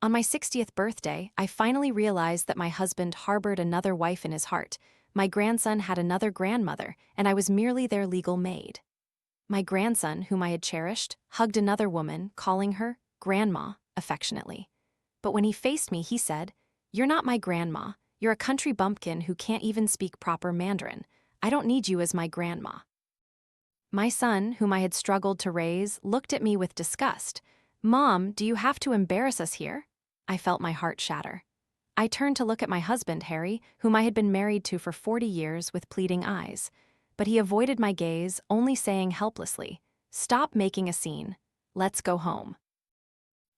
On my 60th birthday, I finally realized that my husband harbored another wife in his heart. My grandson had another grandmother, and I was merely their legal maid. My grandson, whom I had cherished, hugged another woman, calling her Grandma affectionately. But when he faced me, he said, "You're not my grandma. You're a country bumpkin who can't even speak proper Mandarin. I don't need you as my grandma." My son, whom I had struggled to raise, looked at me with disgust. "Mom, do you have to embarrass us here?" I felt my heart shatter. I turned to look at my husband, Harry, whom I had been married to for 40 years, with pleading eyes. But he avoided my gaze, only saying helplessly, "Stop making a scene. Let's go home."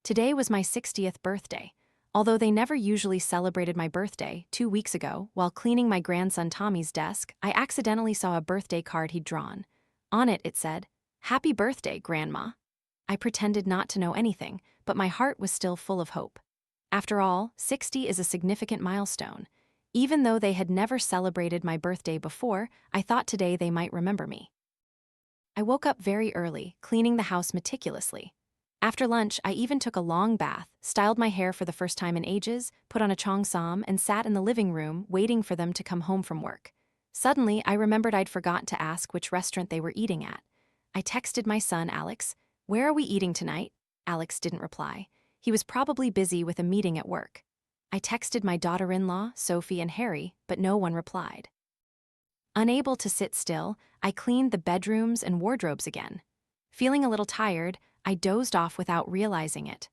Today was my 60th birthday. Although they never usually celebrated my birthday, 2 weeks ago, while cleaning my grandson Tommy's desk, I accidentally saw a birthday card he'd drawn. On it said, "Happy birthday, Grandma." I pretended not to know anything, but my heart was still full of hope. After all, 60 is a significant milestone. Even though they had never celebrated my birthday before, I thought today they might remember me. I woke up very early, cleaning the house meticulously. After lunch, I even took a long bath, styled my hair for the first time in ages, put on a cheongsam, and sat in the living room, waiting for them to come home from work. Suddenly, I remembered I'd forgotten to ask which restaurant they were eating at. I texted my son, Alex, "Where are we eating tonight?" Alex didn't reply. He was probably busy with a meeting at work. I texted my daughter-in-law, Sophie, and Harry, but no one replied. Unable to sit still, I cleaned the bedrooms and wardrobes again. Feeling a little tired, I dozed off without realizing it.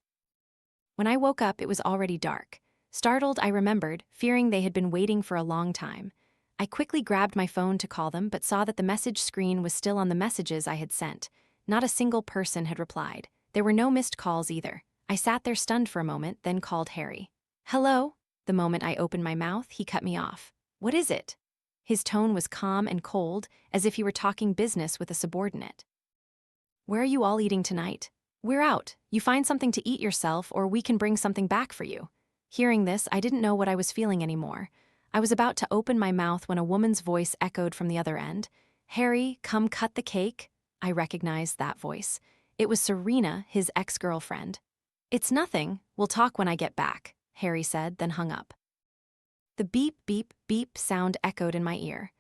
When I woke up, it was already dark. Startled, I remembered, fearing they had been waiting for a long time. I quickly grabbed my phone to call them, but saw that the message screen was still on the messages I had sent. Not a single person had replied. There were no missed calls either. I sat there stunned for a moment, then called Harry. "Hello?" The moment I opened my mouth, he cut me off. "What is it?" His tone was calm and cold, as if he were talking business with a subordinate. "Where are you all eating tonight?" "We're out. You find something to eat yourself, or we can bring something back for you." Hearing this, I didn't know what I was feeling anymore. I was about to open my mouth when a woman's voice echoed from the other end. "Harry, come cut the cake." I recognized that voice. It was Serena, his ex-girlfriend. "It's nothing. We'll talk when I get back," Harry said, then hung up. The beep, beep, beep sound echoed in my ear.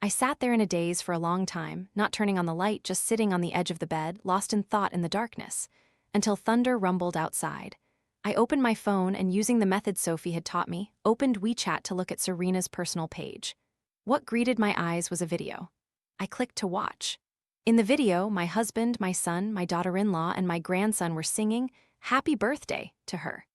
I sat there in a daze for a long time, not turning on the light, just sitting on the edge of the bed, lost in thought in the darkness, until thunder rumbled outside. I opened my phone and, using the method Sophie had taught me, opened WeChat to look at Serena's personal page. What greeted my eyes was a video. I clicked to watch. In the video, my husband, my son, my daughter-in-law, and my grandson were singing "Happy Birthday" to her.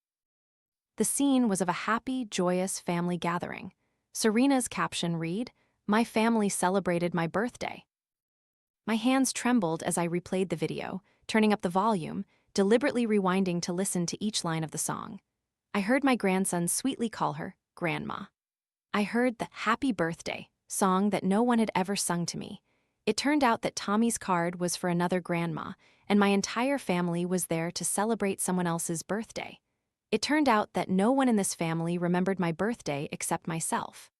The scene was of a happy, joyous family gathering. Serena's caption read, "My family celebrated my birthday." My hands trembled as I replayed the video, turning up the volume, deliberately rewinding to listen to each line of the song. I heard my grandson sweetly call her Grandma. I heard the "Happy Birthday" song that no one had ever sung to me. It turned out that Tommy's card was for another grandma, and my entire family was there to celebrate someone else's birthday. It turned out that no one in this family remembered my birthday except myself.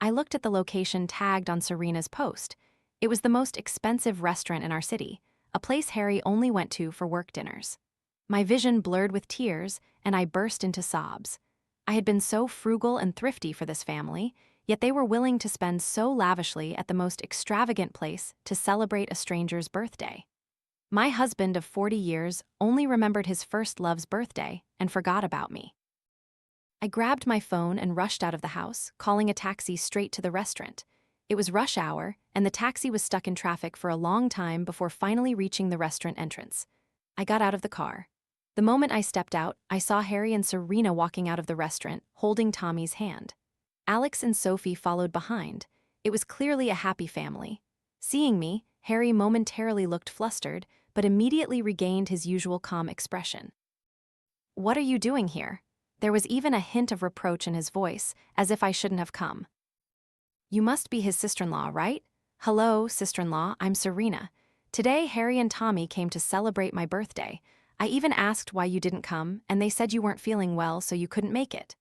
I looked at the location tagged on Serena's post. It was the most expensive restaurant in our city, a place Harry only went to for work dinners. My vision blurred with tears, and I burst into sobs. I had been so frugal and thrifty for this family, yet they were willing to spend so lavishly at the most extravagant place to celebrate a stranger's birthday. My husband of 40 years only remembered his first love's birthday and forgot about me. I grabbed my phone and rushed out of the house, calling a taxi straight to the restaurant. It was rush hour, and the taxi was stuck in traffic for a long time before finally reaching the restaurant entrance. I got out of the car. The moment I stepped out, I saw Harry and Serena walking out of the restaurant, holding Tommy's hand. Alex and Sophie followed behind. It was clearly a happy family. Seeing me, Harry momentarily looked flustered, but immediately regained his usual calm expression. "What are you doing here?" There was even a hint of reproach in his voice, as if I shouldn't have come. "You must be his sister-in-law, right?" "Hello, sister-in-law, I'm Serena. Today, Harry and Tommy came to celebrate my birthday. I even asked why you didn't come, and they said you weren't feeling well, so you couldn't make it."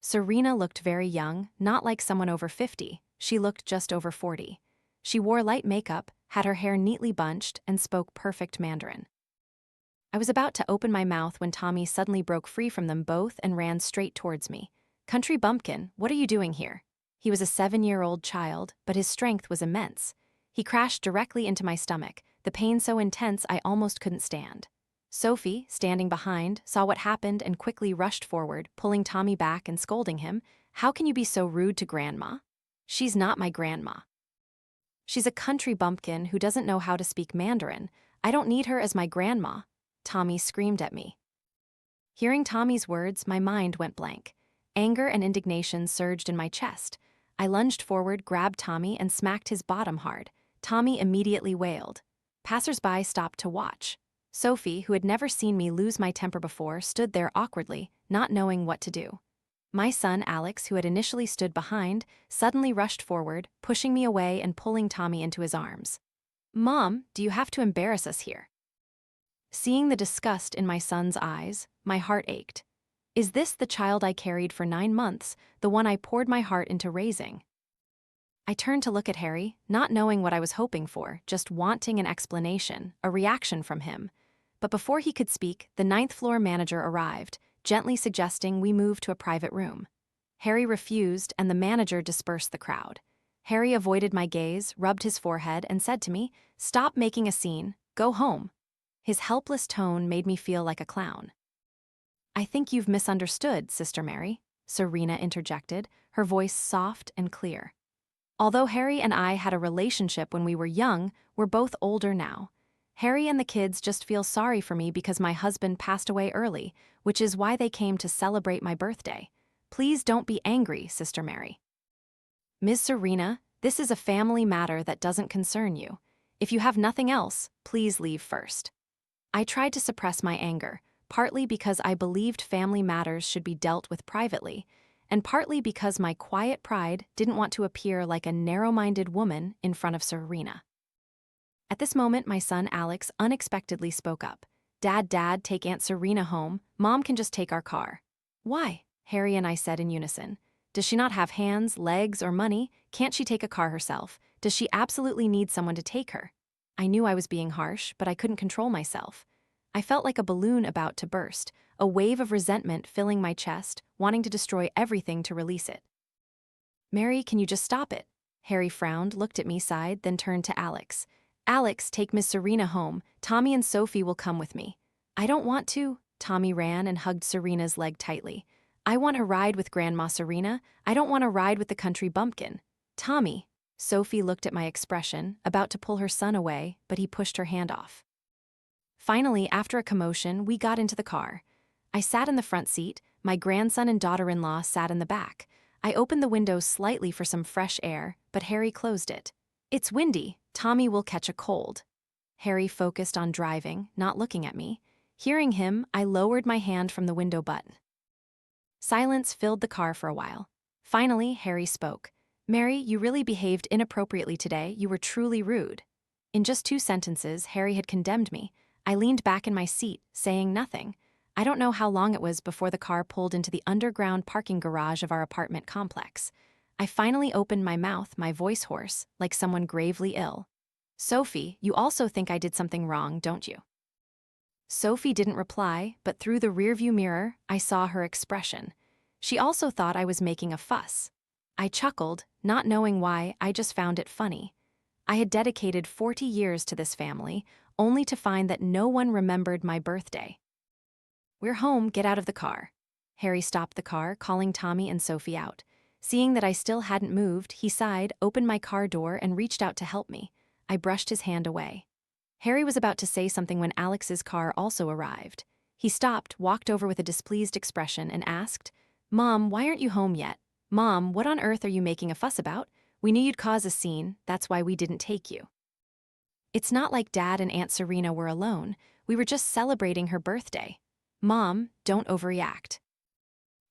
Serena looked very young, not like someone over 50. She looked just over 40. She wore light makeup, had her hair neatly bunched, and spoke perfect Mandarin. I was about to open my mouth when Tommy suddenly broke free from them both and ran straight towards me. Country bumpkin, what are you doing here? He was a 7-year-old child, but his strength was immense. He crashed directly into my stomach, the pain so intense I almost couldn't stand. Sophie, standing behind, saw what happened and quickly rushed forward, pulling Tommy back and scolding him. How can you be so rude to Grandma? She's not my grandma. She's a country bumpkin who doesn't know how to speak Mandarin. I don't need her as my grandma. Tommy screamed at me. Hearing Tommy's words, my mind went blank. Anger and indignation surged in my chest. I lunged forward, grabbed Tommy, and smacked his bottom hard. Tommy immediately wailed. Passers-by stopped to watch. Sophie, who had never seen me lose my temper before, stood there awkwardly, not knowing what to do. My son, Alex, who had initially stood behind, suddenly rushed forward, pushing me away and pulling Tommy into his arms. Mom, do you have to embarrass us here? Seeing the disgust in my son's eyes, my heart ached. Is this the child I carried for 9 months, the one I poured my heart into raising? I turned to look at Harry, not knowing what I was hoping for, just wanting an explanation, a reaction from him. But before he could speak, the 9th floor manager arrived, gently suggesting we move to a private room. Harry refused, and the manager dispersed the crowd. Harry avoided my gaze, rubbed his forehead, and said to me, "Stop making a scene, go home." His helpless tone made me feel like a clown. "I think you've misunderstood, Sister Mary," Serena interjected, her voice soft and clear. Although Harry and I had a relationship when we were young, we're both older now. Harry and the kids just feel sorry for me because my husband passed away early, which is why they came to celebrate my birthday. Please don't be angry, Sister Mary. Ms. Serena, this is a family matter that doesn't concern you. If you have nothing else, please leave first. I tried to suppress my anger, partly because I believed family matters should be dealt with privately, and partly because my quiet pride didn't want to appear like a narrow-minded woman in front of Serena. At this moment, my son Alex unexpectedly spoke up. Dad, take Aunt Serena home. Mom can just take our car." "Why?" Harry and I said in unison. "Does she not have hands, legs, or money? Can't she take a car herself? Does she absolutely need someone to take her?" I knew I was being harsh, but I couldn't control myself. I felt like a balloon about to burst, a wave of resentment filling my chest, wanting to destroy everything to release it. "Mary, can you just stop it?" Harry frowned, looked at me, sighed, then turned to Alex. "Alex, take Miss Serena home. Tommy and Sophie will come with me." "I don't want to." Tommy ran and hugged Serena's leg tightly. "I want a ride with Grandma Serena. I don't want a ride with the country bumpkin." "Tommy." Sophie looked at my expression, about to pull her son away, but he pushed her hand off. Finally, after a commotion, we got into the car. I sat in the front seat, my grandson and daughter-in-law sat in the back. I opened the window slightly for some fresh air, but Harry closed it. "It's windy. Tommy will catch a cold." Harry focused on driving, not looking at me. Hearing him, I lowered my hand from the window button. Silence filled the car for a while. Finally, Harry spoke. "Mary, you really behaved inappropriately today. You were truly rude." In just 2 sentences, Harry had condemned me. I leaned back in my seat, saying nothing. I don't know how long it was before the car pulled into the underground parking garage of our apartment complex. I finally opened my mouth, my voice hoarse, like someone gravely ill. "Sophie, you also think I did something wrong, don't you?" Sophie didn't reply, but through the rearview mirror, I saw her expression. She also thought I was making a fuss. I chuckled, not knowing why. I just found it funny. I had dedicated 40 years to this family, only to find that no one remembered my birthday. "We're home, get out of the car." Harry stopped the car, calling Tommy and Sophie out. Seeing that I still hadn't moved, he sighed, opened my car door, and reached out to help me. I brushed his hand away. Harry was about to say something when Alex's car also arrived. He stopped, walked over with a displeased expression, and asked, "Mom, why aren't you home yet? Mom, what on earth are you making a fuss about? We knew you'd cause a scene, that's why we didn't take you." It's not like Dad and Aunt Serena were alone. We were just celebrating her birthday. Mom, don't overreact.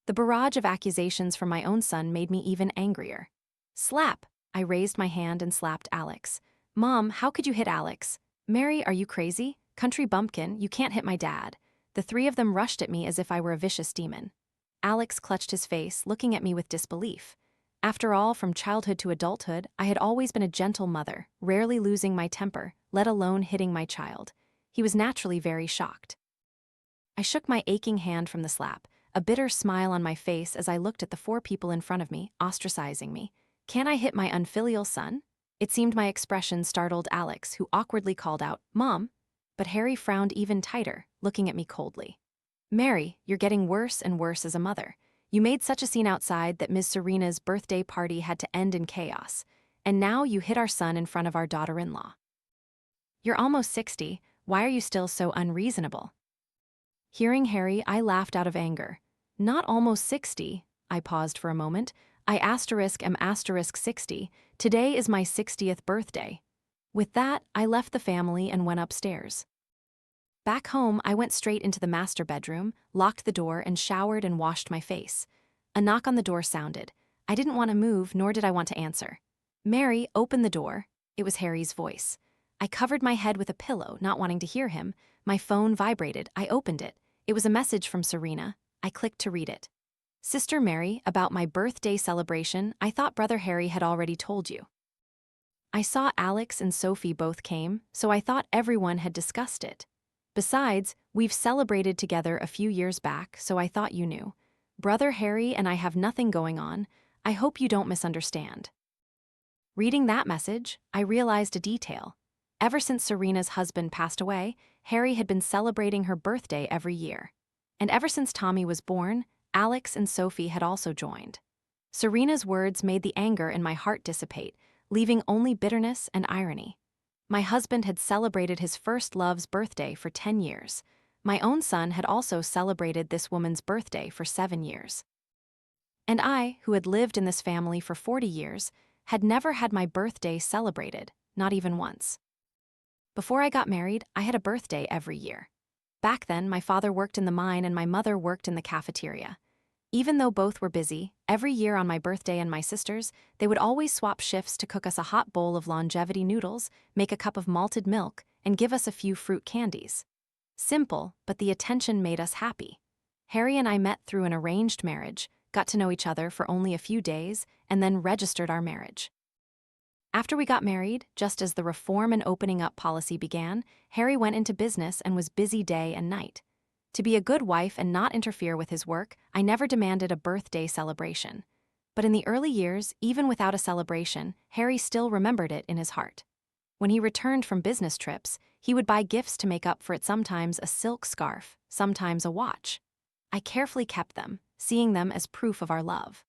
The barrage of accusations from my own son made me even angrier. "Slap!" I raised my hand and slapped Alex. "Mom, how could you hit Alex?" "Mary, are you crazy? Country bumpkin, you can't hit my dad." The 3 of them rushed at me as if I were a vicious demon. Alex clutched his face, looking at me with disbelief. After all, from childhood to adulthood, I had always been a gentle mother, rarely losing my temper, let alone hitting my child. He was naturally very shocked. I shook my aching hand from the slap, a bitter smile on my face as I looked at the 4 people in front of me, ostracizing me. Can I hit my unfilial son? It seemed my expression startled Alex, who awkwardly called out, Mom. But Harry frowned even tighter, looking at me coldly. Mary, you're getting worse and worse as a mother. You made such a scene outside that Ms. Serena's birthday party had to end in chaos. And now you hit our son in front of our daughter-in-law. You're almost 60, why are you still so unreasonable? Hearing Harry, I laughed out of anger. Not almost 60, I paused for a moment. I am 60. Today is my 60th birthday. With that, I left the family and went upstairs. Back home, I went straight into the master bedroom, locked the door, and showered and washed my face. A knock on the door sounded. I didn't want to move, nor did I want to answer. Mary, open the door. It was Harry's voice. I covered my head with a pillow, not wanting to hear him. My phone vibrated. I opened it. It was a message from Serena. I clicked to read it. Sister Mary, about my birthday celebration, I thought Brother Harry had already told you. I saw Alex and Sophie both came, so I thought everyone had discussed it. Besides, we've celebrated together a few years back, so I thought you knew. Brother Harry and I have nothing going on. I hope you don't misunderstand. Reading that message, I realized a detail. Ever since Serena's husband passed away, Harry had been celebrating her birthday every year. And ever since Tommy was born, Alex and Sophie had also joined. Serena's words made the anger in my heart dissipate, leaving only bitterness and irony. My husband had celebrated his first love's birthday for 10 years. My own son had also celebrated this woman's birthday for 7 years. And I, who had lived in this family for 40 years, had never had my birthday celebrated, not even once. Before I got married, I had a birthday every year. Back then, my father worked in the mine and my mother worked in the cafeteria. Even though both were busy, every year on my birthday and my sister's, they would always swap shifts to cook us a hot bowl of longevity noodles, make a cup of malted milk, and give us a few fruit candies. Simple, but the attention made us happy. Harry and I met through an arranged marriage, got to know each other for only a few days, and then registered our marriage. After we got married, just as the reform and opening up policy began, Harry went into business and was busy day and night. To be a good wife and not interfere with his work, I never demanded a birthday celebration. But in the early years, even without a celebration, Harry still remembered it in his heart. When he returned from business trips, he would buy gifts to make up for it, sometimes a silk scarf, sometimes a watch. I carefully kept them, seeing them as proof of our love.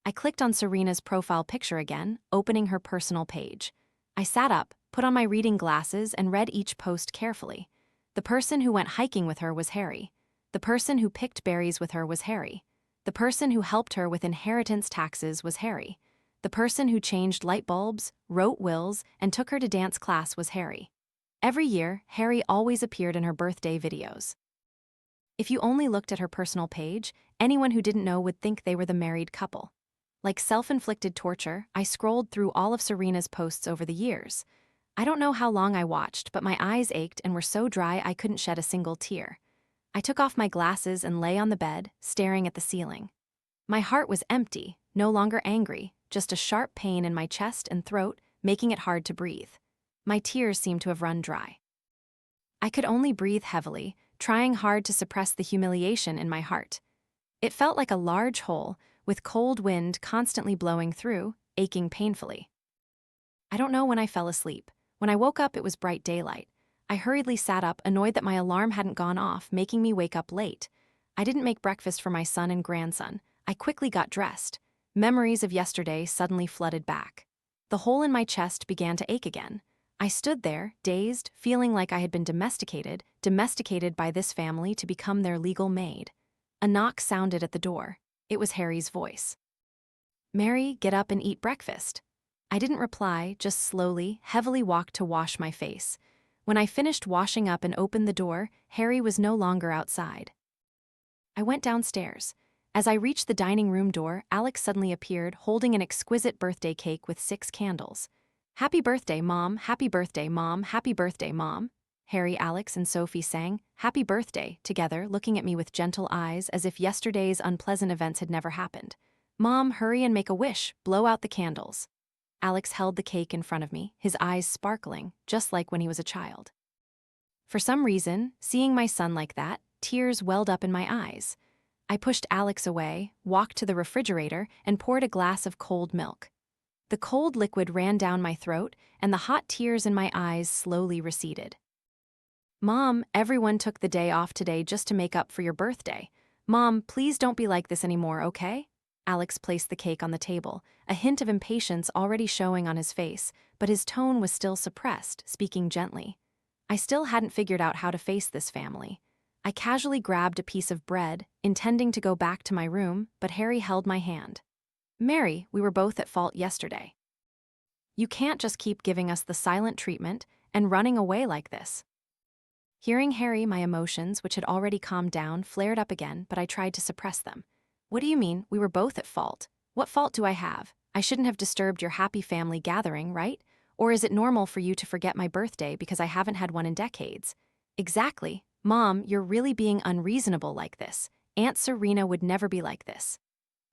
I clicked on Serena's profile picture again, opening her personal page. I sat up, put on my reading glasses, and read each post carefully. The person who went hiking with her was Harry. The person who picked berries with her was Harry. The person who helped her with inheritance taxes was Harry. The person who changed light bulbs, wrote wills, and took her to dance class was Harry. Every year, Harry always appeared in her birthday videos. If you only looked at her personal page, anyone who didn't know would think they were the married couple. Like self-inflicted torture, I scrolled through all of Serena's posts over the years. I don't know how long I watched, but my eyes ached and were so dry I couldn't shed a single tear. I took off my glasses and lay on the bed, staring at the ceiling. My heart was empty, no longer angry, just a sharp pain in my chest and throat, making it hard to breathe. My tears seemed to have run dry. I could only breathe heavily, trying hard to suppress the humiliation in my heart. It felt like a large hole, with cold wind constantly blowing through, aching painfully. I don't know when I fell asleep. When I woke up, it was bright daylight. I hurriedly sat up, annoyed that my alarm hadn't gone off, making me wake up late. I didn't make breakfast for my son and grandson. I quickly got dressed. Memories of yesterday suddenly flooded back. The hole in my chest began to ache again. I stood there, dazed, feeling like I had been domesticated by this family to become their legal maid. A knock sounded at the door. It was Harry's voice. Mary, get up and eat breakfast. I didn't reply, just slowly, heavily walked to wash my face. When I finished washing up and opened the door, Harry was no longer outside. I went downstairs. As I reached the dining room door, Alex suddenly appeared, holding an exquisite birthday cake with 6 candles. Happy birthday, Mom, happy birthday, Mom, happy birthday, Mom. Harry, Alex, and Sophie sang happy birthday together, looking at me with gentle eyes as if yesterday's unpleasant events had never happened. Mom, hurry and make a wish, blow out the candles. Alex held the cake in front of me, his eyes sparkling, just like when he was a child. For some reason, seeing my son like that, tears welled up in my eyes. I pushed Alex away, walked to the refrigerator, and poured a glass of cold milk. The cold liquid ran down my throat, and the hot tears in my eyes slowly receded. Mom, everyone took the day off today just to make up for your birthday. Mom, please don't be like this anymore, okay? Alex placed the cake on the table, a hint of impatience already showing on his face, but his tone was still suppressed, speaking gently. I still hadn't figured out how to face this family. I casually grabbed a piece of bread, intending to go back to my room, but Harry held my hand. Mary, we were both at fault yesterday. You can't just keep giving us the silent treatment and running away like this. Hearing Harry, my emotions, which had already calmed down, flared up again, but I tried to suppress them. What do you mean, we were both at fault? What fault do I have? I shouldn't have disturbed your happy family gathering, right? Or is it normal for you to forget my birthday because I haven't had one in decades? Exactly. Mom, you're really being unreasonable like this. Aunt Serena would never be like this.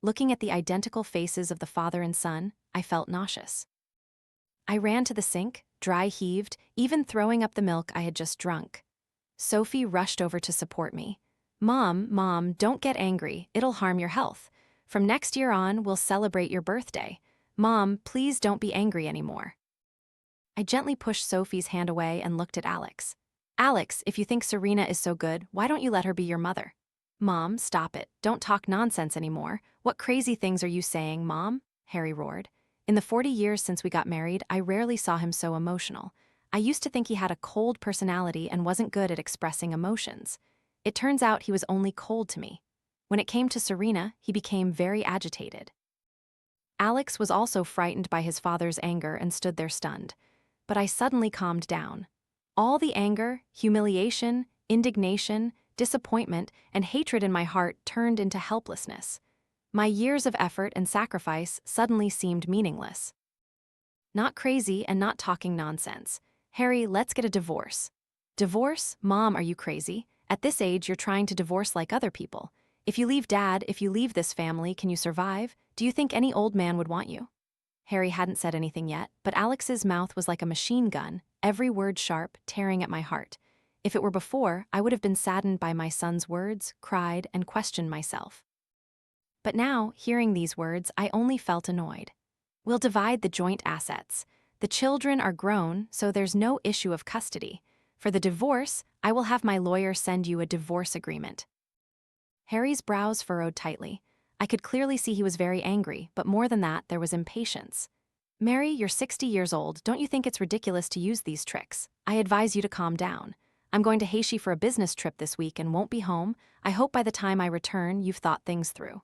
Looking at the identical faces of the father and son, I felt nauseous. I ran to the sink, dry heaved, even throwing up the milk I had just drunk. Sophie rushed over to support me. Mom, don't get angry, it'll harm your health. From next year on, we'll celebrate your birthday. Mom, please don't be angry anymore. I gently pushed Sophie's hand away and looked at Alex. Alex, if you think Serena is so good, why don't you let her be your mother? Mom, stop it, don't talk nonsense anymore. What crazy things are you saying, Mom? Harry roared. In the 40 years since we got married, I rarely saw him so emotional. I used to think he had a cold personality and wasn't good at expressing emotions. It turns out he was only cold to me. When it came to Serena, he became very agitated. Alex was also frightened by his father's anger and stood there stunned. But I suddenly calmed down. All the anger, humiliation, indignation, disappointment, and hatred in my heart turned into helplessness. My years of effort and sacrifice suddenly seemed meaningless. Not crazy and not talking nonsense. Harry, let's get a divorce. Divorce? Mom, are you crazy? At this age, you're trying to divorce like other people. If you leave Dad, if you leave this family, can you survive? Do you think any old man would want you? Harry hadn't said anything yet, but Alex's mouth was like a machine gun, every word sharp, tearing at my heart. If it were before, I would have been saddened by my son's words, cried, and questioned myself. But now, hearing these words, I only felt annoyed. We'll divide the joint assets. The children are grown, so there's no issue of custody. For the divorce, I will have my lawyer send you a divorce agreement. Harry's brows furrowed tightly. I could clearly see he was very angry, but more than that, there was impatience. Mary, you're 60 years old. Don't you think it's ridiculous to use these tricks? I advise you to calm down. I'm going to Haiti for a business trip this week and won't be home. I hope by the time I return, you've thought things through.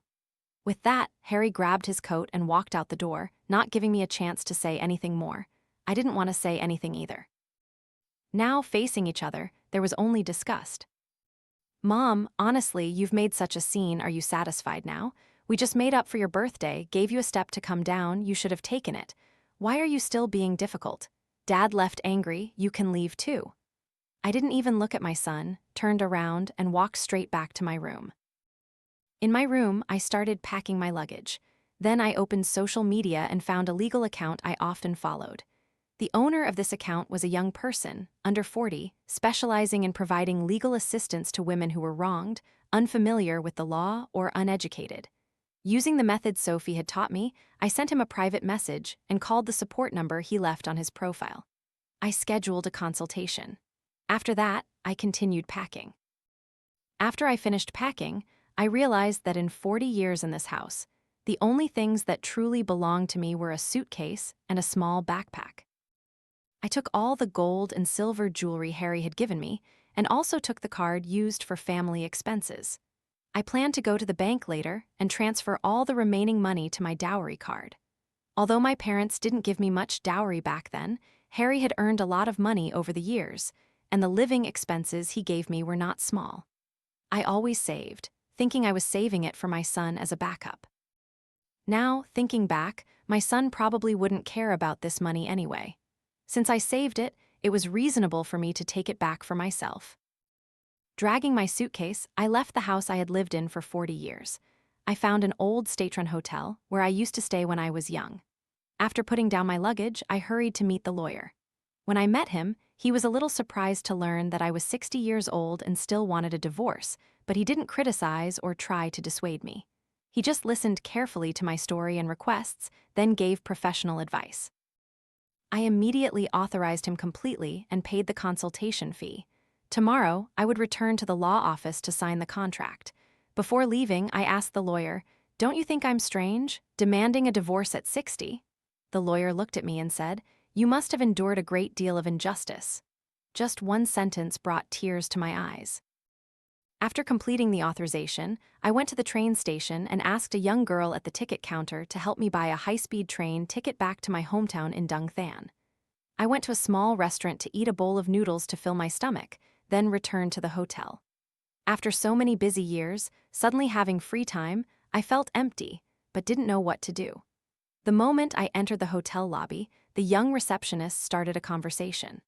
With that, Harry grabbed his coat and walked out the door, not giving me a chance to say anything more. I didn't want to say anything either. Now, facing each other, there was only disgust. Mom, honestly, you've made such a scene. Are you satisfied now? We just made up for your birthday, gave you a step to come down, you should have taken it. Why are you still being difficult? Dad left angry, you can leave too. I didn't even look at my son, turned around, and walked straight back to my room. In my room, I started packing my luggage. Then I opened social media and found a legal account I often followed. The owner of this account was a young person, under 40, specializing in providing legal assistance to women who were wronged, unfamiliar with the law, or uneducated. Using the methods Sophie had taught me, I sent him a private message and called the support number he left on his profile. I scheduled a consultation. After that, I continued packing. After I finished packing, I realized that in 40 years in this house, the only things that truly belonged to me were a suitcase and a small backpack. I took all the gold and silver jewelry Harry had given me and also took the card used for family expenses. I planned to go to the bank later and transfer all the remaining money to my dowry card. Although my parents didn't give me much dowry back then, Harry had earned a lot of money over the years, and the living expenses he gave me were not small. I always saved, thinking I was saving it for my son as a backup. Now, thinking back, my son probably wouldn't care about this money anyway. Since I saved it, it was reasonable for me to take it back for myself. Dragging my suitcase, I left the house I had lived in for 40 years. I found an old state-run hotel where I used to stay when I was young. After putting down my luggage, I hurried to meet the lawyer. When I met him, He was a little surprised to learn that I was 60 years old and still wanted a divorce, but he didn't criticize or try to dissuade me. He just listened carefully to my story and requests, then gave professional advice. I immediately authorized him completely and paid the consultation fee. Tomorrow, I would return to the law office to sign the contract. Before leaving, I asked the lawyer, "Don't you think I'm strange, demanding a divorce at 60? The lawyer looked at me and said, "You must have endured a great deal of injustice." Just one sentence brought tears to my eyes. After completing the authorization, I went to the train station and asked a young girl at the ticket counter to help me buy a high-speed train ticket back to my hometown in Dung Than. I went to a small restaurant to eat a bowl of noodles to fill my stomach, then returned to the hotel. After so many busy years, suddenly having free time, I felt empty, but didn't know what to do. The moment I entered the hotel lobby, the young receptionist started a conversation.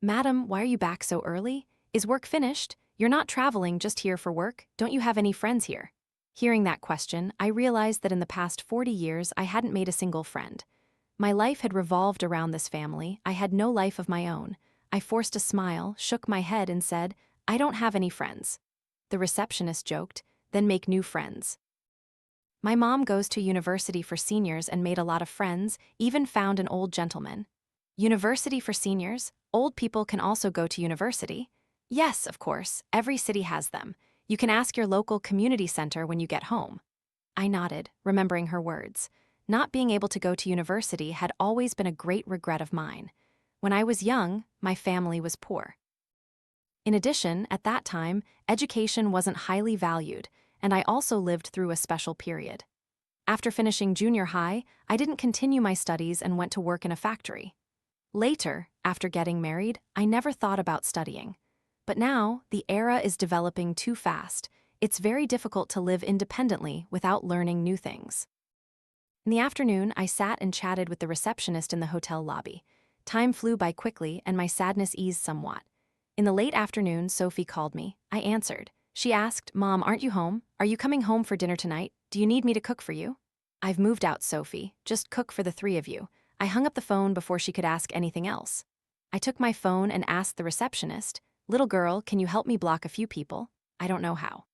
"Madam, why are you back so early? Is work finished? You're not traveling, just here for work. Don't you have any friends here?" Hearing that question, I realized that in the past 40 years I hadn't made a single friend. My life had revolved around this family. I had no life of my own. I forced a smile, shook my head, and said, "I don't have any friends." The receptionist joked, "Then make new friends." My mom goes to university for seniors and made a lot of friends, even found an old gentleman. University for seniors? Old people can also go to university? Yes, of course, every city has them. You can ask your local community center when you get home. I nodded, remembering her words. Not being able to go to university had always been a great regret of mine. When I was young, my family was poor. In addition, at that time, education wasn't highly valued, and I also lived through a special period. After finishing junior high, I didn't continue my studies and went to work in a factory. Later, after getting married, I never thought about studying. But now, the era is developing too fast. It's very difficult to live independently without learning new things. In the afternoon, I sat and chatted with the receptionist in the hotel lobby. Time flew by quickly, and my sadness eased somewhat. In the late afternoon, Sophie called me. I answered. She asked, "Mom, aren't you home? Are you coming home for dinner tonight? Do you need me to cook for you?" "I've moved out, Sophie. Just cook for the three of you." I hung up the phone before she could ask anything else. I took my phone and asked the receptionist, "Little girl, can you help me block a few people? I don't know how."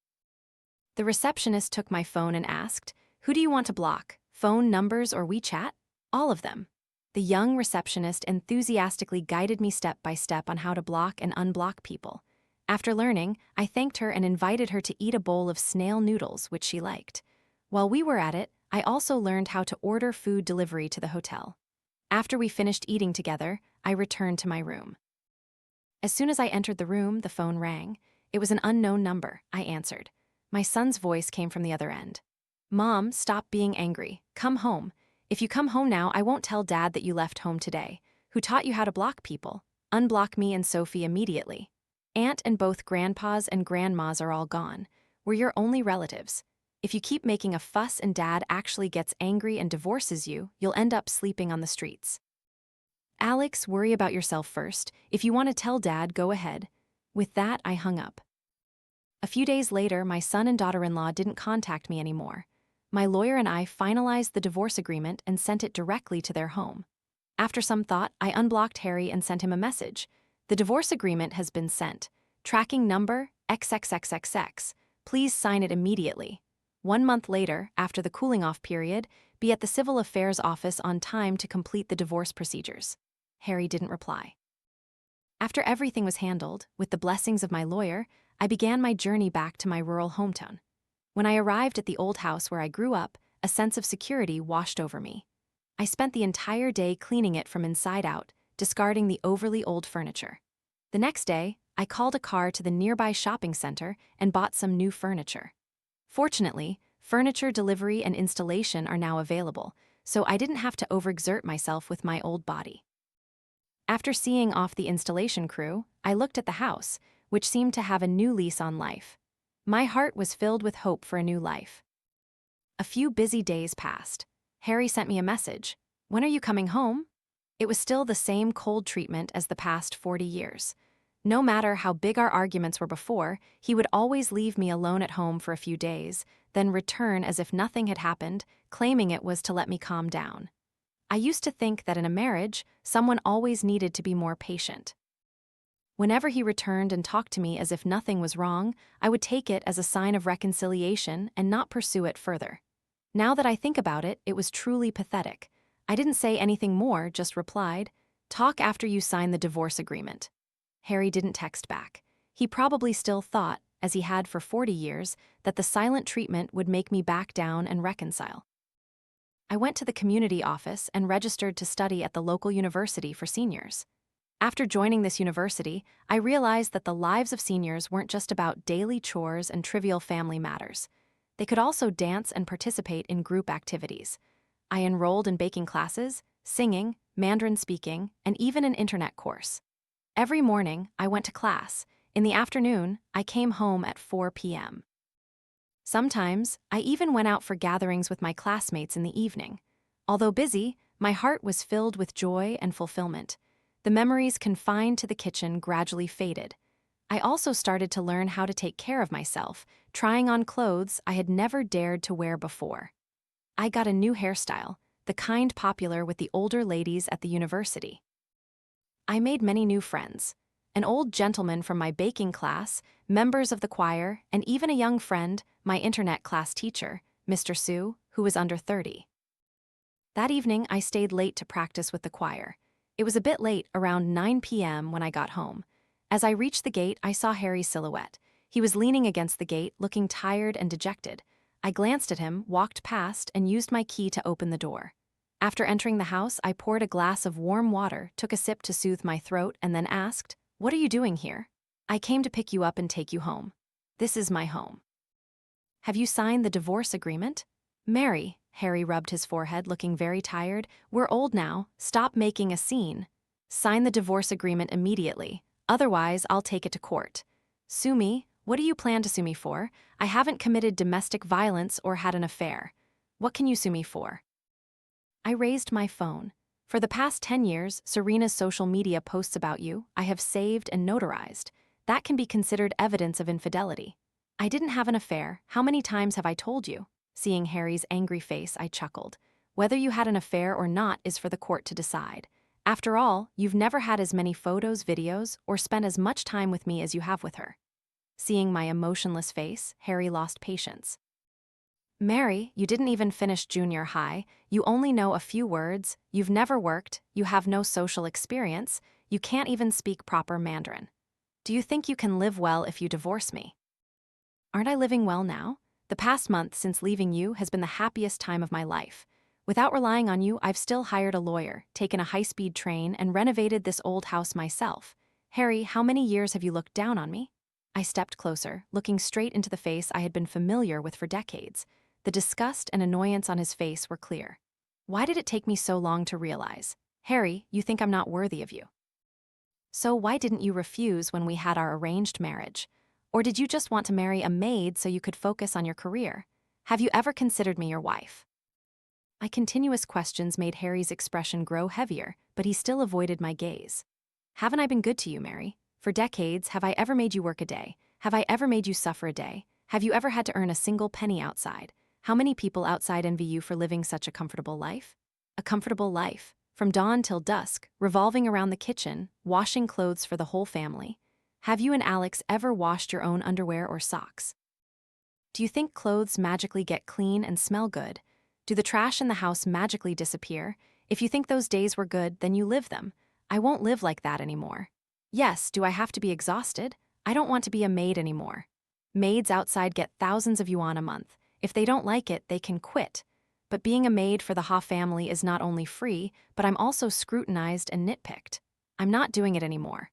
The receptionist took my phone and asked, "Who do you want to block? Phone numbers or WeChat?" "All of them." The young receptionist enthusiastically guided me step by step on how to block and unblock people. After learning, I thanked her and invited her to eat a bowl of snail noodles, which she liked. While we were at it, I also learned how to order food delivery to the hotel. After we finished eating together, I returned to my room. As soon as I entered the room, the phone rang. It was an unknown number. I answered. My son's voice came from the other end. "Mom, stop being angry. Come home. If you come home now, I won't tell Dad that you left home today. Who taught you how to block people? Unblock me and Sophie immediately. Aunt and both grandpas and grandmas are all gone. We're your only relatives. If you keep making a fuss and Dad actually gets angry and divorces you, you'll end up sleeping on the streets. Alex, worry about yourself first. If you want to tell Dad, go ahead." With that, I hung up. A few days later, my son and daughter-in-law didn't contact me anymore. My lawyer and I finalized the divorce agreement and sent it directly to their home. After some thought, I unblocked Harry and sent him a message. "The divorce agreement has been sent. Tracking number XXXXX. Please sign it immediately. 1 month later, after the cooling-off period, be at the Civil Affairs office on time to complete the divorce procedures." Harry didn't reply. After everything was handled, with the blessings of my lawyer, I began my journey back to my rural hometown. When I arrived at the old house where I grew up, a sense of security washed over me. I spent the entire day cleaning it from inside out, discarding the overly old furniture. The next day, I called a car to the nearby shopping center and bought some new furniture. Fortunately, furniture delivery and installation are now available, so I didn't have to overexert myself with my old body. After seeing off the installation crew, I looked at the house, which seemed to have a new lease on life. My heart was filled with hope for a new life. A few busy days passed. Harry sent me a message. "When are you coming home?" It was still the same cold treatment as the past 40 years. No matter how big our arguments were before, he would always leave me alone at home for a few days, then return as if nothing had happened, claiming it was to let me calm down. I used to think that in a marriage, someone always needed to be more patient. Whenever he returned and talked to me as if nothing was wrong, I would take it as a sign of reconciliation and not pursue it further. Now that I think about it, it was truly pathetic. I didn't say anything more, just replied, "Talk after you sign the divorce agreement." Harry didn't text back. He probably still thought, as he had for 40 years, that the silent treatment would make me back down and reconcile. I went to the community office and registered to study at the local university for seniors. After joining this university, I realized that the lives of seniors weren't just about daily chores and trivial family matters. They could also dance and participate in group activities. I enrolled in baking classes, singing, Mandarin speaking, and even an internet course. Every morning, I went to class. In the afternoon, I came home at 4 p.m. Sometimes, I even went out for gatherings with my classmates in the evening. Although busy, my heart was filled with joy and fulfillment. The memories confined to the kitchen gradually faded. I also started to learn how to take care of myself, trying on clothes I had never dared to wear before. I got a new hairstyle, the kind popular with the older ladies at the university. I made many new friends. An old gentleman from my baking class, members of the choir, and even a young friend, my internet class teacher, Mr. Sue, who was under 30. That evening, I stayed late to practice with the choir. It was a bit late, around 9 p.m. when I got home. As I reached the gate, I saw Harry's silhouette. He was leaning against the gate, looking tired and dejected. I glanced at him, walked past, and used my key to open the door. After entering the house, I poured a glass of warm water, took a sip to soothe my throat, and then asked, "What are you doing here?" "I came to pick you up and take you home. This is my home." "Have you signed the divorce agreement?" "Mary," Harry rubbed his forehead, looking very tired, "we're old now. Stop making a scene. Sign the divorce agreement immediately. Otherwise, I'll take it to court." "Sue me? What do you plan to sue me for? I haven't committed domestic violence or had an affair. What can you sue me for?" I raised my phone. "For the past 10 years, Serena's social media posts about you, I have saved and notarized. That can be considered evidence of infidelity." "I didn't have an affair. How many times have I told you?" Seeing Harry's angry face, I chuckled. "Whether you had an affair or not is for the court to decide. After all, you've never had as many photos, videos, or spent as much time with me as you have with her." Seeing my emotionless face, Harry lost patience. "Mary, you didn't even finish junior high, you only know a few words, you've never worked, you have no social experience, you can't even speak proper Mandarin. Do you think you can live well if you divorce me?" "Aren't I living well now? The past month since leaving you has been the happiest time of my life. Without relying on you, I've still hired a lawyer, taken a high-speed train, and renovated this old house myself. Harry, how many years have you looked down on me?" I stepped closer, looking straight into the face I had been familiar with for decades. The disgust and annoyance on his face were clear. Why did it take me so long to realize? "Harry, you think I'm not worthy of you. So why didn't you refuse when we had our arranged marriage? Or did you just want to marry a maid so you could focus on your career? Have you ever considered me your wife?" My continuous questions made Harry's expression grow heavier, but he still avoided my gaze. "Haven't I been good to you, Mary? For decades, have I ever made you work a day? Have I ever made you suffer a day? Have you ever had to earn a single penny outside? How many people outside envy you for living such a comfortable life?" A comfortable life, from dawn till dusk, revolving around the kitchen, washing clothes for the whole family. Have you and Alex ever washed your own underwear or socks? Do you think clothes magically get clean and smell good? Do the trash in the house magically disappear? If you think those days were good, then you live them. I won't live like that anymore. Yes, do I have to be exhausted? I don't want to be a maid anymore. Maids outside get thousands of yuan a month. If they don't like it, they can quit. But being a maid for the Ha family is not only free, but I'm also scrutinized and nitpicked. I'm not doing it anymore."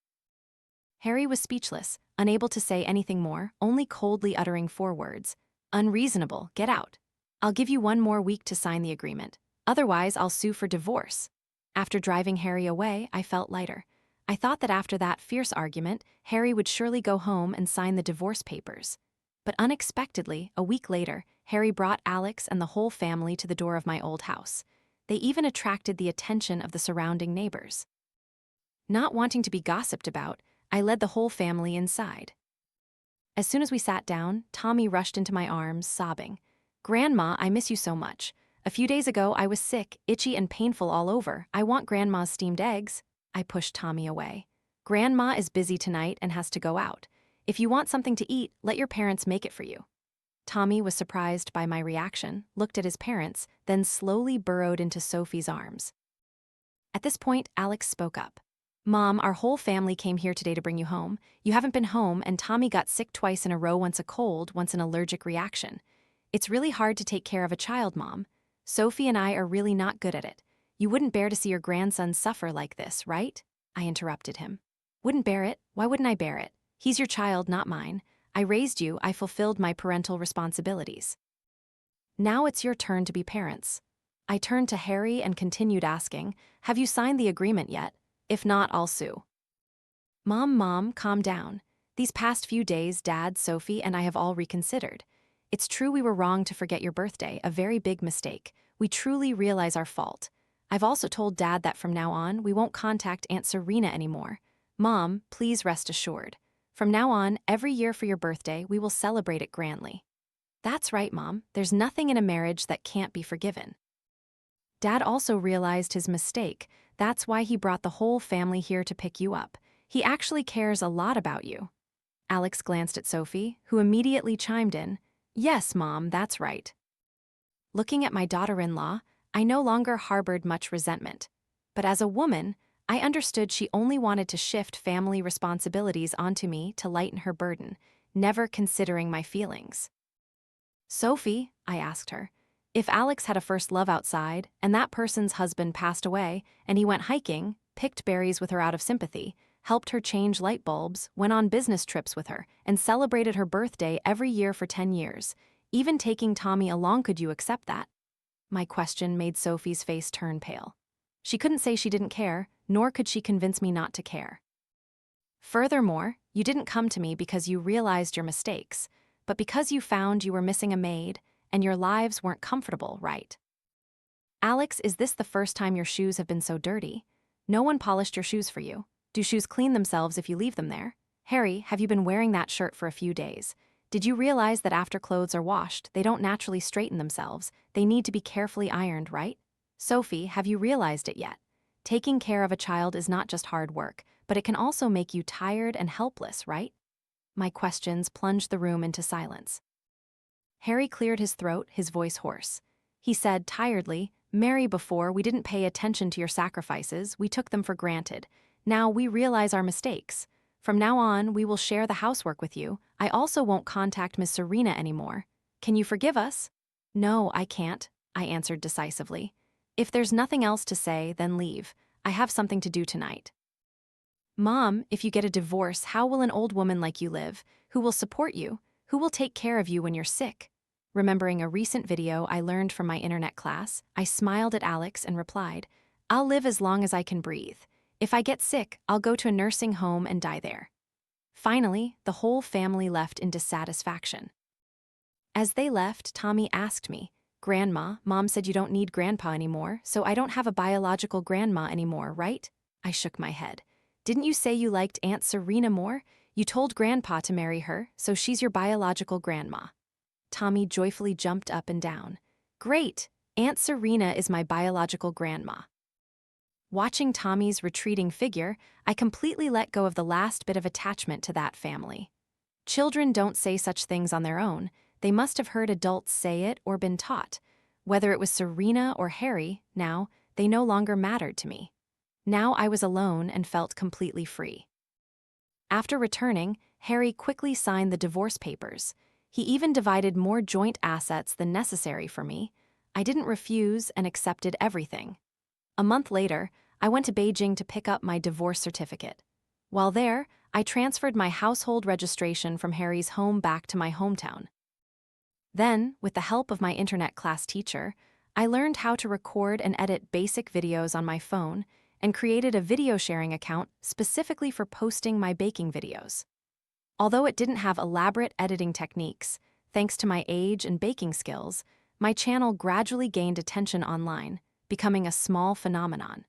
Harry was speechless, unable to say anything more, only coldly uttering 4 words. "Unreasonable, get out. I'll give you 1 more week to sign the agreement. Otherwise, I'll sue for divorce." After driving Harry away, I felt lighter. I thought that after that fierce argument, Harry would surely go home and sign the divorce papers. But unexpectedly, a week later, Harry brought Alex and the whole family to the door of my old house. They even attracted the attention of the surrounding neighbors. Not wanting to be gossiped about, I led the whole family inside. As soon as we sat down, Tommy rushed into my arms, sobbing. "Grandma, I miss you so much. A few days ago, I was sick, itchy, and painful all over. I want Grandma's steamed eggs. I pushed Tommy away. Grandma is busy tonight and has to go out. If you want something to eat, let your parents make it for you. Tommy was surprised by my reaction, looked at his parents, then slowly burrowed into Sophie's arms. At this point, Alex spoke up. Mom, our whole family came here today to bring you home. You haven't been home, and Tommy got sick twice in a row, once a cold, once an allergic reaction. It's really hard to take care of a child, Mom. Sophie and I are really not good at it. You wouldn't bear to see your grandson suffer like this, right? I interrupted him. Wouldn't bear it? Why wouldn't I bear it? He's your child, not mine. I raised you, I fulfilled my parental responsibilities. Now it's your turn to be parents. I turned to Harry and continued asking, have you signed the agreement yet? If not, I'll sue. Mom, calm down. These past few days, Dad, Sophie, and I have all reconsidered. It's true we were wrong to forget your birthday, a very big mistake. We truly realize our fault. I've also told Dad that from now on, we won't contact Aunt Serena anymore. Mom, please rest assured. From now on, every year for your birthday, we will celebrate it grandly. That's right, Mom. There's nothing in a marriage that can't be forgiven. Dad also realized his mistake. That's why he brought the whole family here to pick you up. He actually cares a lot about you. Alex glanced at Sophie, who immediately chimed in, Yes, Mom, that's right. Looking at my daughter-in-law, I no longer harbored much resentment. But as a woman, I understood she only wanted to shift family responsibilities onto me to lighten her burden, never considering my feelings. Sophie, I asked her, if Alex had a first love outside, and that person's husband passed away, and he went hiking, picked berries with her out of sympathy, helped her change light bulbs, went on business trips with her, and celebrated her birthday every year for 10 years, even taking Tommy along, could you accept that? My question made Sophie's face turn pale. She couldn't say she didn't care, nor could she convince me not to care. Furthermore, you didn't come to me because you realized your mistakes, but because you found you were missing a maid, and your lives weren't comfortable, right? Alex, is this the first time your shoes have been so dirty? No one polished your shoes for you. Do shoes clean themselves if you leave them there? Harry, have you been wearing that shirt for a few days? Did you realize that after clothes are washed, they don't naturally straighten themselves? They need to be carefully ironed, right? Sophie, have you realized it yet? Taking care of a child is not just hard work, but it can also make you tired and helpless, right? My questions plunged the room into silence. Harry cleared his throat, his voice hoarse. He said tiredly, Mary, before we didn't pay attention to your sacrifices, we took them for granted. Now we realize our mistakes. From now on, we will share the housework with you. I also won't contact Miss Serena anymore. Can you forgive us? No, I can't, I answered decisively. If there's nothing else to say, then leave. I have something to do tonight. Mom, if you get a divorce, how will an old woman like you live? Who will support you? Who will take care of you when you're sick? Remembering a recent video I learned from my internet class, I smiled at Alex and replied, I'll live as long as I can breathe. If I get sick, I'll go to a nursing home and die there. Finally, the whole family left in dissatisfaction. As they left, Tommy asked me, Grandma, Mom said you don't need Grandpa anymore, so I don't have a biological grandma anymore, right? I shook my head. Didn't you say you liked Aunt Serena more? You told Grandpa to marry her, so she's your biological grandma. Tommy joyfully jumped up and down. Great! Aunt Serena is my biological grandma. Watching Tommy's retreating figure, I completely let go of the last bit of attachment to that family. Children don't say such things on their own. They must have heard adults say it or been taught. Whether it was Serena or Harry, now, they no longer mattered to me. Now I was alone and felt completely free. After returning, Harry quickly signed the divorce papers. He even divided more joint assets than necessary for me. I didn't refuse and accepted everything. A month later, I went to Beijing to pick up my divorce certificate. While there, I transferred my household registration from Harry's home back to my hometown. Then, with the help of my internet class teacher, I learned how to record and edit basic videos on my phone and created a video sharing account specifically for posting my baking videos. Although it didn't have elaborate editing techniques, thanks to my age and baking skills, my channel gradually gained attention online, becoming a small phenomenon.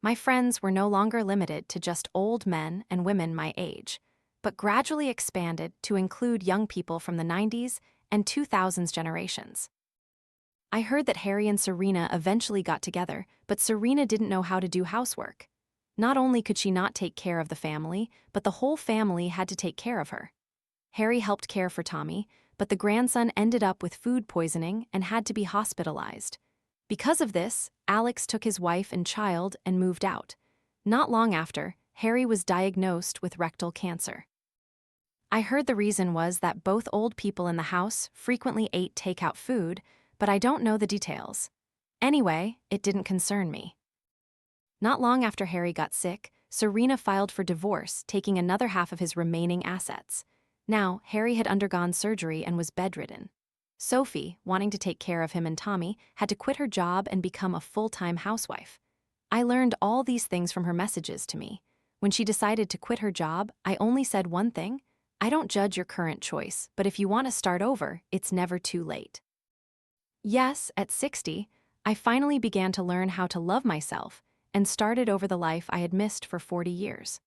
My friends were no longer limited to just old men and women my age, but gradually expanded to include young people from the 90s and 2000s generations. I heard that Harry and Serena eventually got together, but Serena didn't know how to do housework. Not only could she not take care of the family, but the whole family had to take care of her. Harry helped care for Tommy, but the grandson ended up with food poisoning and had to be hospitalized. Because of this, Alex took his wife and child and moved out. Not long after, Harry was diagnosed with rectal cancer. I heard the reason was that both old people in the house frequently ate takeout food, but I don't know the details. Anyway, it didn't concern me. Not long after Harry got sick, Serena filed for divorce, taking another half of his remaining assets. Now, Harry had undergone surgery and was bedridden. Sophie, wanting to take care of him and Tommy, had to quit her job and become a full-time housewife. I learned all these things from her messages to me. When she decided to quit her job, I only said one thing: I don't judge your current choice, but if you want to start over, it's never too late. Yes, at 60, I finally began to learn how to love myself and started over the life I had missed for 40 years.